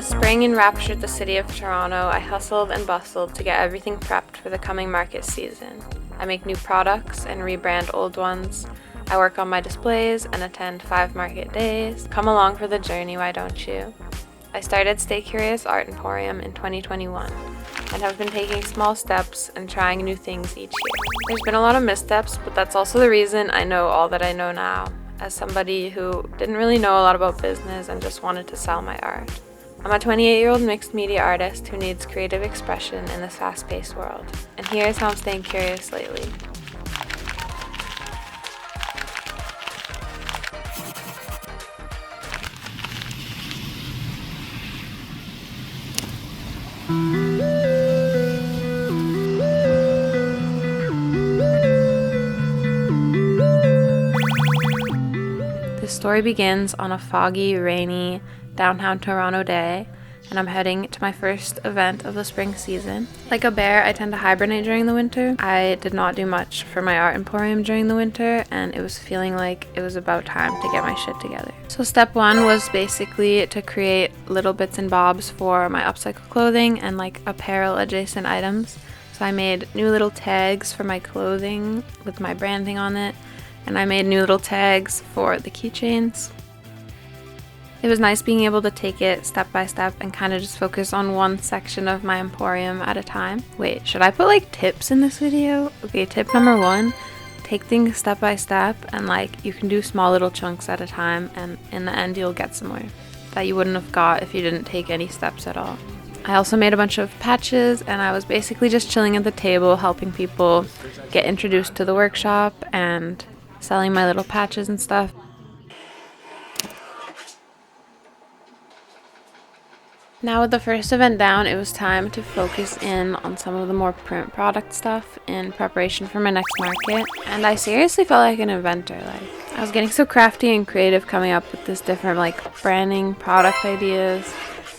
Spring enraptured the city of Toronto. I hustled and bustled to get everything prepped for the coming market season. I make new products and rebrand old ones. I work on my displays and attend 5 market days. Come along for the journey, why don't you? I started Stay Curious Art Emporium in 2021 and have been taking small steps and trying new things each year. There's been a lot of missteps, but that's also the reason I know all that I know now, as somebody who didn't really know a lot about business and just wanted to sell my art. I'm a 28-year-old mixed media artist who needs creative expression in this fast-paced world, and here's how I'm staying curious lately. The story begins on a foggy, rainy downtown Toronto day, and I'm heading to my first event of the spring season. Like a bear, I tend to hibernate during the winter. I did not do much for my art emporium during the winter, and it was feeling like it was about time to get my shit together. So step 1 was basically to create little bits and bobs for my upcycle clothing and like apparel adjacent items. So I made new little tags for my clothing with my branding on it, and I made new little tags for the keychains. It was nice being able to take it step by step and kind of just focus on one section of my emporium at a time. Wait, should I put like tips in this video? Okay, tip number 1, take things step by step, and like you can do small little chunks at a time, and in the end you'll get somewhere that you wouldn't have got if you didn't take any steps at all. I also made a bunch of patches, and I was basically just chilling at the table helping people get introduced to the workshop and selling my little patches and stuff. Now with the first event down, it was time to focus in on some of the more print product stuff in preparation for my next market. And I seriously felt like an inventor. Like, I was getting so crafty and creative coming up with this different like branding, product ideas,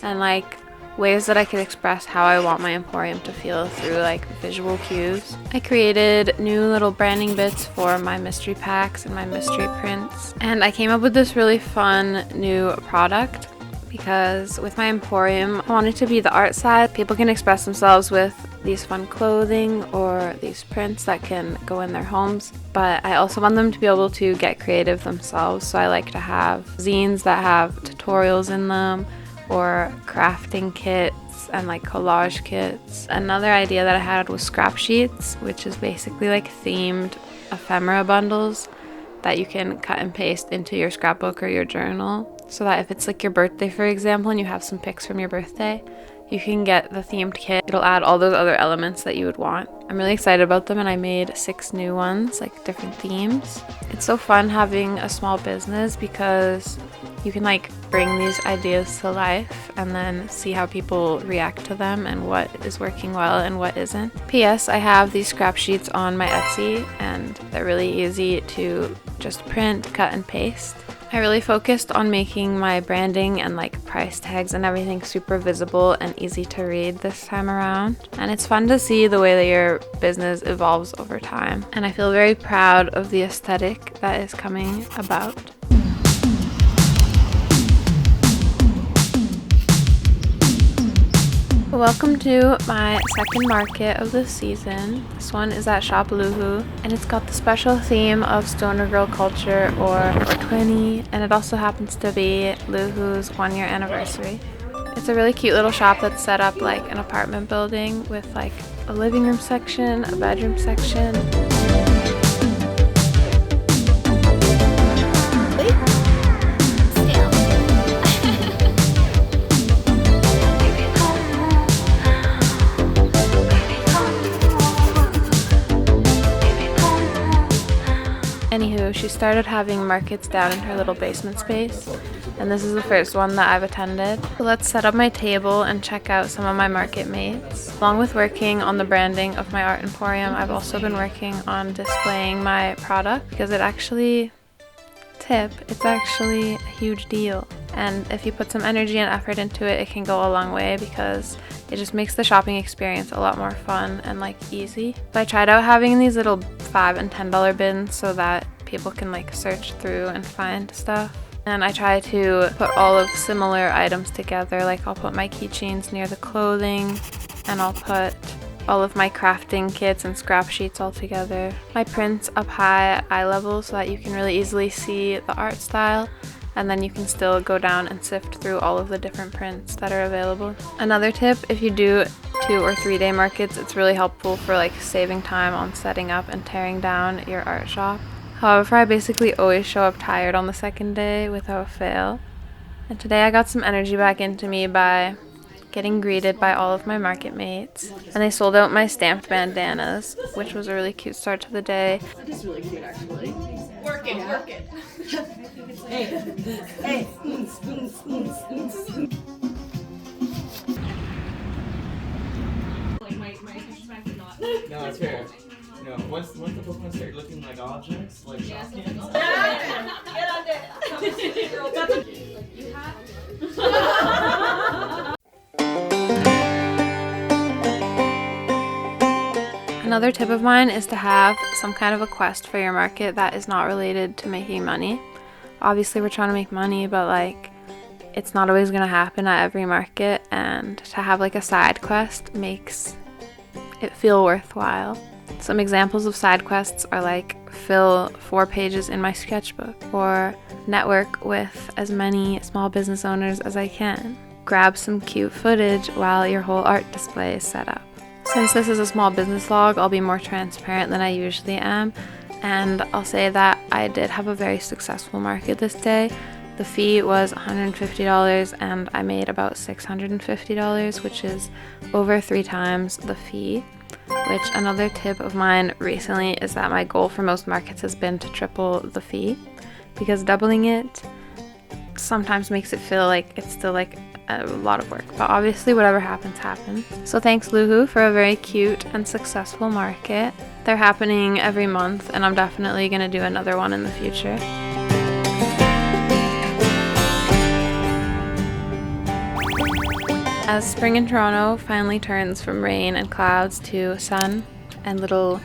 and like ways that I could express how I want my emporium to feel through like visual cues. I created new little branding bits for my mystery packs and my mystery prints. And I came up with this really fun new product, because with my emporium, I want it to be the art side. People can express themselves with these fun clothing or these prints that can go in their homes, but I also want them to be able to get creative themselves. So I like to have zines that have tutorials in them, or crafting kits and like collage kits. Another idea that I had was scrap sheets, which is basically like themed ephemera bundles that you can cut and paste into your scrapbook or your journal, so that if it's like your birthday, for example, and you have some pics from your birthday, you can get the themed kit. It'll add all those other elements that you would want. I'm really excited about them, and I made 6 new ones, like different themes. It's so fun having a small business because you can like bring these ideas to life and then see how people react to them and what is working well and what isn't. P.S. I have these scrap sheets on my Etsy, and they're really easy to just print, cut, and paste. I really focused on making my branding and like price tags and everything super visible and easy to read this time around. And it's fun to see the way that your business evolves over time. And I feel very proud of the aesthetic that is coming about. Welcome to my second market of the season. This one is at 𝗦𝗡𝗢𝗢𝗢, and it's got the special theme of stoner girl culture or 20, and it also happens to be 𝗦𝗢𝗢's 1-year anniversary. It's a really cute little shop that's set up like an apartment building with like a living room section, a bedroom section. Anywho, she started having markets down in her little basement space, and this is the first one that I've attended. So let's set up my table and check out some of my market mates. Along with working on the branding of my art emporium, I've also been working on displaying my product, because it's actually a huge deal. And if you put some energy and effort into it, it can go a long way, because it just makes the shopping experience a lot more fun and like easy. So I tried out having these little $5 and $10 bins so that people can like search through and find stuff. And I try to put all of similar items together, like I'll put my keychains near the clothing, and I'll put all of my crafting kits and scrap sheets all together. My prints up high at eye level so that you can really easily see the art style, and then you can still go down and sift through all of the different prints that are available. Another tip, if you do 2 or 3 day markets, it's really helpful for like saving time on setting up and tearing down your art shop. However, I basically always show up tired on the second day without fail. And today I got some energy back into me by getting greeted by all of my market mates. And they sold out my stamped bandanas, which was a really cute start to the day. That is really cute, actually. Work it, work it. Hey, hey. Like my attention span could not. No, it's fair. No, once the Pokemon start looking like objects, like shop cans. Get on it. You have. Another tip of mine is to have some kind of a quest for your market that is not related to making money. Obviously we're trying to make money, but like it's not always going to happen at every market, and to have like a side quest makes it feel worthwhile. Some examples of side quests are like fill 4 pages in my sketchbook, or network with as many small business owners as I can, grab some cute footage while your whole art display is set up. Since this is a small business vlog, I'll be more transparent than I usually am, and I'll say that I did have a very successful market this day. The fee was $150 and I made about $650, which is over 3 times the fee. Which, another tip of mine recently is that my goal for most markets has been to triple the fee, because doubling it sometimes makes it feel like it's still like a lot of work, but obviously whatever happens happens. So thanks 𝗦𝗢𝗢𝗢 for a very cute and successful market. They're happening every month and I'm definitely gonna do another one in the future. As spring in Toronto finally turns from rain and clouds to sun and little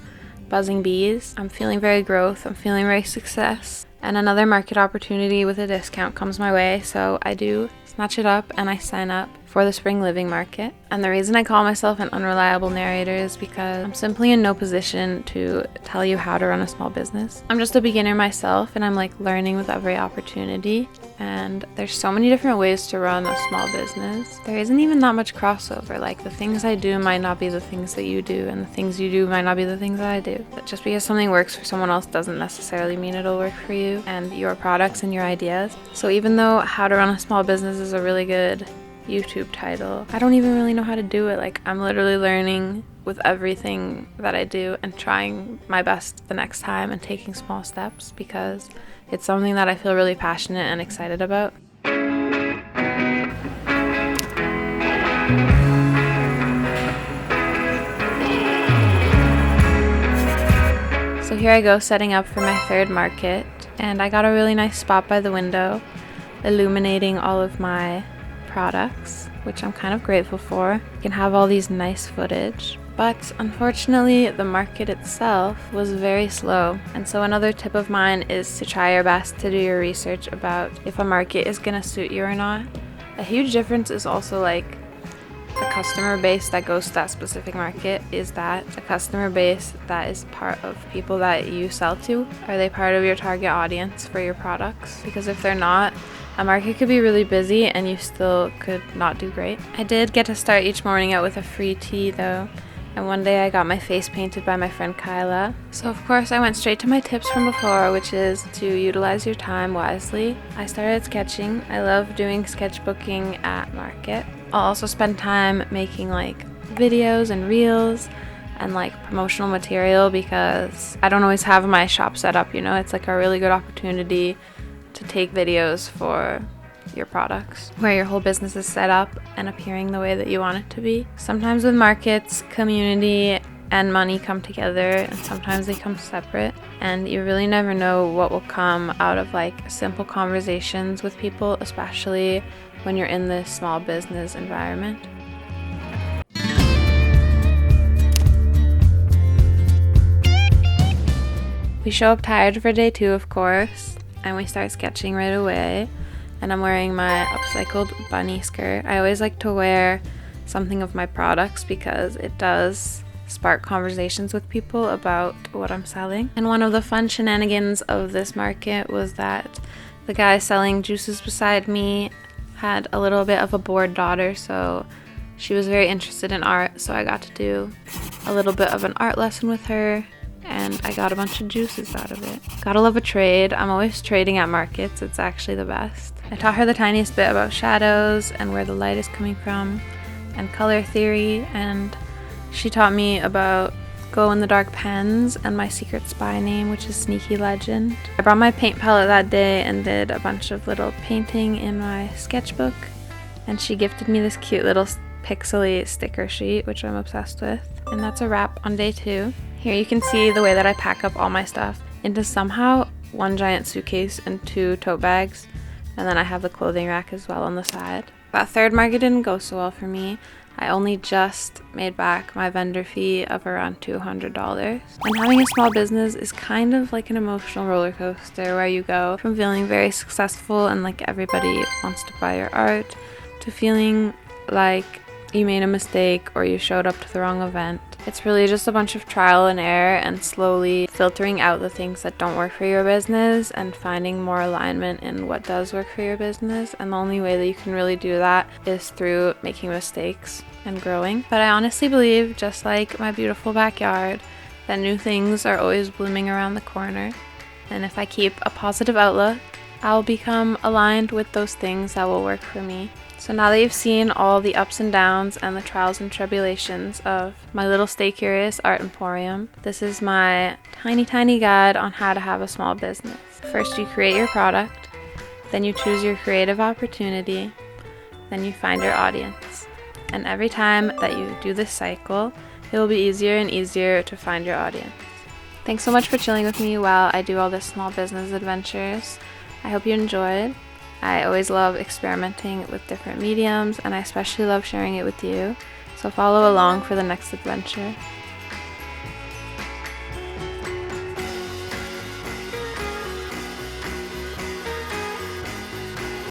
buzzing bees, I'm feeling very growth, I'm feeling very success, and another market opportunity with a discount comes my way, so I do snatch it up and I sign up for the spring living market. And the reason I call myself an unreliable narrator is because I'm simply in no position to tell you how to run a small business. I'm just a beginner myself and I'm like learning with every opportunity, and there's so many different ways to run a small business. There isn't even that much crossover. Like the things I do might not be the things that you do, and the things you do might not be the things that I do. But just because something works for someone else doesn't necessarily mean it'll work for you and your products and your ideas. So even though how to run a small business is a really good YouTube title, I don't even really know how to do it. Like I'm literally learning with everything that I do and trying my best the next time and taking small steps, because it's something that I feel really passionate and excited about. So here I go setting up for my 3rd market, and I got a really nice spot by the window illuminating all of my products, which I'm kind of grateful for. You can have all these nice footage. But unfortunately, the market itself was very slow. And so another tip of mine is to try your best to do your research about if a market is gonna suit you or not. A huge difference is also like the customer base that goes to that specific market. Is that a customer base that is part of people that you sell to? Are they part of your target audience for your products? Because if they're not, a market could be really busy and you still could not do great. I did get to start each morning out with a free tea though. And one day I got my face painted by my friend Kyla. So of course I went straight to my tips from before, which is to utilize your time wisely. I started sketching. I love doing sketchbooking at market. I'll also spend time making like videos and reels and like promotional material, because I don't always have my shop set up, you know. It's like a really good opportunity to take videos for your products where your whole business is set up and appearing the way that you want it to be. Sometimes with markets, community and money come together, and sometimes they come separate, and you really never know what will come out of like simple conversations with people, especially when you're in this small business environment. We show up tired for day 2, of course, and we start sketching right away. And I'm wearing my upcycled bunny skirt. I always like to wear something of my products because it does spark conversations with people about what I'm selling. And one of the fun shenanigans of this market was that the guy selling juices beside me had a little bit of a bored daughter, so she was very interested in art, so I got to do a little bit of an art lesson with her, and I got a bunch of juices out of it. Gotta love a trade. I'm always trading at markets. It's actually the best. I taught her the tiniest bit about shadows and where the light is coming from and color theory, and she taught me about glow-in-the-dark pens and my secret spy name, which is Sneaky Legend. I brought my paint palette that day and did a bunch of little painting in my sketchbook, and she gifted me this cute little pixely sticker sheet, which I'm obsessed with. And that's a wrap on day 2. Here you can see the way that I pack up all my stuff into somehow one giant suitcase and 2 tote bags, and then I have the clothing rack as well on the side. That third market didn't go so well for me. I only just made back my vendor fee of around $200. And having a small business is kind of like an emotional roller coaster where you go from feeling very successful and like everybody wants to buy your art to feeling like you made a mistake or you showed up to the wrong event. It's really just a bunch of trial and error and slowly filtering out the things that don't work for your business and finding more alignment in what does work for your business. And the only way that you can really do that is through making mistakes and growing. But I honestly believe, just like my beautiful backyard, that new things are always blooming around the corner. And if I keep a positive outlook, I'll become aligned with those things that will work for me. So now that you've seen all the ups and downs and the trials and tribulations of my little Stay Curious art emporium, this is my tiny guide on how to have a small business. First you create your product, then you choose your creative opportunity, then you find your audience. And every time that you do this cycle, it will be easier and easier to find your audience. Thanks so much for chilling with me while I do all this small business adventures. I hope you enjoyed. I always love experimenting with different mediums, and I especially love sharing it with you. So follow along for the next adventure.